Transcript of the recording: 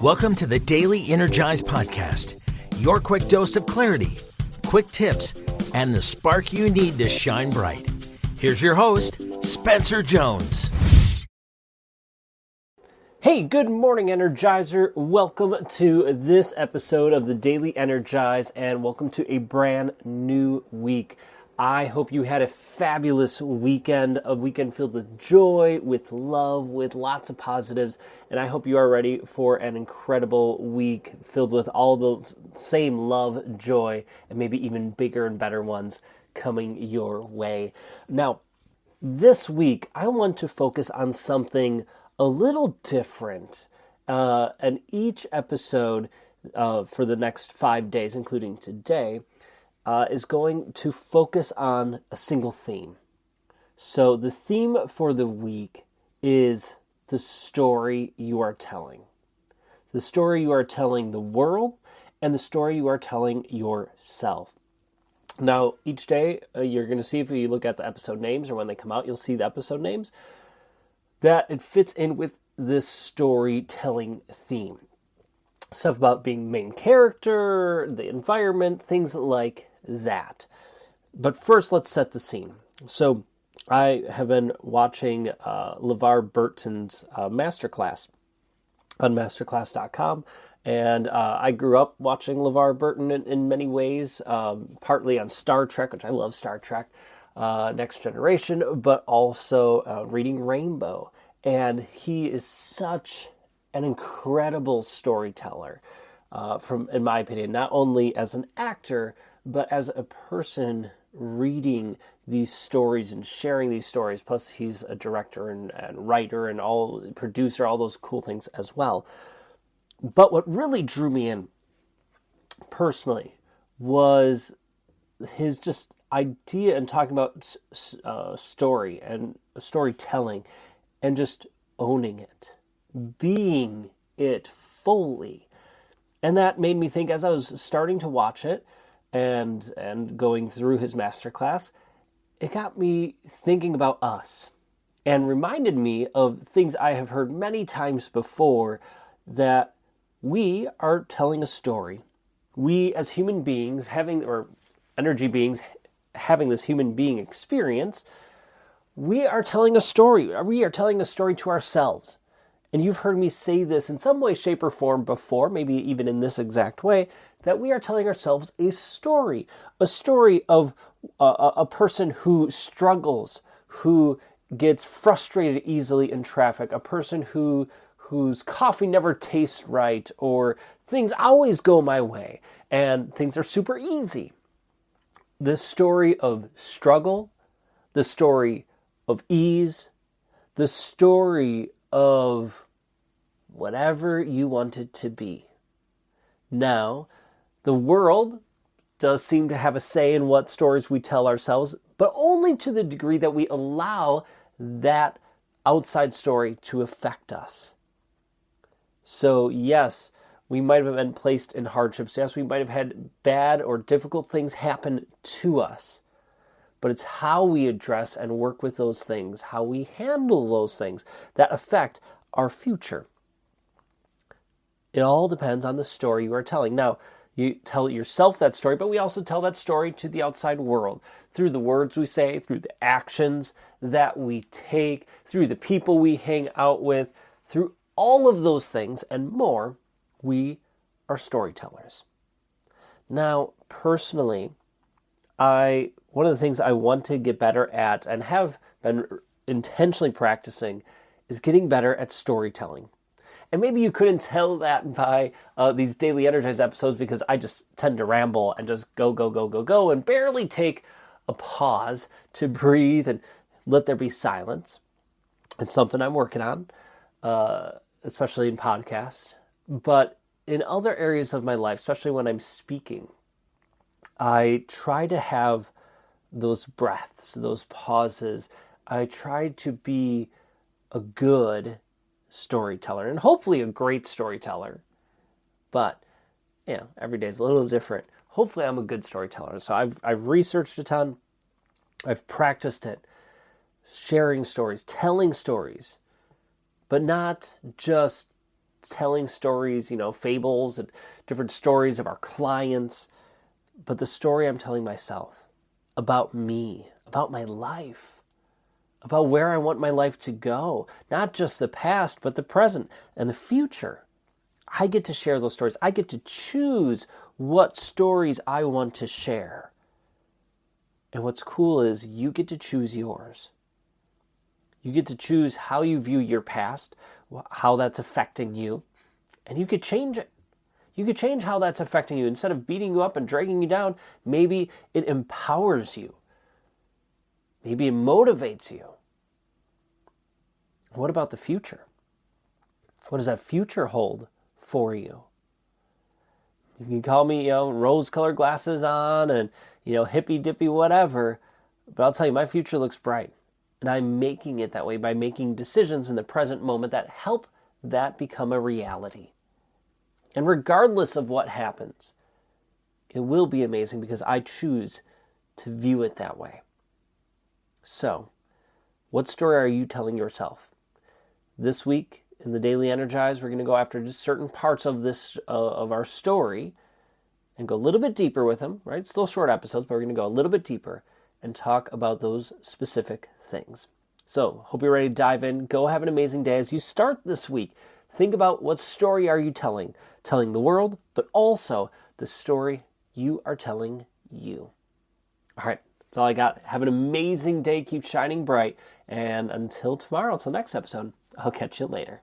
Welcome to the Daily Energize Podcast, your quick dose of clarity, quick tips, and the spark you need to shine bright. Here's your host, Spencer Jones. Hey, good morning, Energizer. Welcome to this episode of the Daily Energize, and welcome to a brand new week. I hope you had a fabulous weekend, a weekend filled with joy, with love, with lots of positives, and I hope you are ready for an incredible week filled with all the same love, joy, and maybe even bigger and better ones coming your way. Now, this week, I want to focus on something a little different, and each episode for the next 5 days, including today, is going to focus on a single theme. So the theme for the week is the story you are telling. The story you are telling the world and the story you are telling yourself. Now, each day, you're going to see, if you look at the episode names or when they come out, you'll see the episode names, that it fits in with this storytelling theme. Stuff about being main character, the environment, things like that. But first, let's set the scene. So I have been watching LeVar Burton's masterclass on masterclass.com. And I grew up watching LeVar Burton in many ways, partly on Star Trek, which I love Star Trek, Next Generation, but also reading Rainbow. And he is such an incredible storyteller, in my opinion, not only as an actor, but as a person reading these stories and sharing these stories. Plus, he's a director and writer and producer, all those cool things as well. But what really drew me in personally was his just idea and talking about story and storytelling and just owning it, being it fully. And that made me think, as I was starting to watch it and going through his masterclass, it got me thinking about us and reminded me of things I have heard many times before, that we are telling a story. We as human beings or energy beings having this human being experience, we are telling a story. We are telling a story to ourselves. And you've heard me say this in some way, shape, or form before, maybe even in this exact way, that we are telling ourselves a story of a person who struggles, who gets frustrated easily in traffic, a person whose coffee never tastes right, or things always go my way, and things are super easy. The story of struggle, the story of ease, the story of whatever you want it to be. Now, the world does seem to have a say in what stories we tell ourselves, but only to the degree that we allow that outside story to affect us. So yes, we might have been placed in hardships. Yes, we might have had bad or difficult things happen to us. But it's how we address and work with those things, how we handle those things that affect our future. It all depends on the story you are telling. Now, you tell yourself that story, but we also tell that story to the outside world through the words we say, through the actions that we take, through the people we hang out with, through all of those things and more. We are storytellers. Now, personally, one of the things I want to get better at and have been intentionally practicing is getting better at storytelling. And maybe you couldn't tell that by these Daily Energize episodes, because I just tend to ramble and just go, and barely take a pause to breathe and let there be silence. It's something I'm working on, especially in podcasts. But in other areas of my life, especially when I'm speaking, I try to have those breaths, those pauses. I try to be a good storyteller and hopefully a great storyteller. But, every day is a little different. Hopefully I'm a good storyteller. So I've researched a ton. I've practiced it. Sharing stories, telling stories, but not just telling stories, fables and different stories of our clients, but the story I'm telling myself about me, about my life, about where I want my life to go, not just the past, but the present and the future. I get to share those stories. I get to choose what stories I want to share. And what's cool is you get to choose yours. You get to choose how you view your past, how that's affecting you, and you could change it. You could change how that's affecting you. Instead of beating you up and dragging you down, maybe it empowers you. Maybe it motivates you. What about the future? What does that future hold for you? You can call me, rose-colored glasses on and, hippy-dippy whatever, but I'll tell you, my future looks bright. And I'm making it that way by making decisions in the present moment that help that become a reality. And regardless of what happens, it will be amazing because I choose to view it that way. So, what story are you telling yourself? This week in the Daily Energize, we're going to go after just certain parts of this of our story and go a little bit deeper with them, right? Still short episodes, but we're going to go a little bit deeper and talk about those specific things. So, hope you're ready to dive in. Go have an amazing day. As you start this week, think about what story are you telling? Telling the world, but also the story you are telling you. All right, that's all I got. Have an amazing day. Keep shining bright. And until tomorrow, until next episode, I'll catch you later.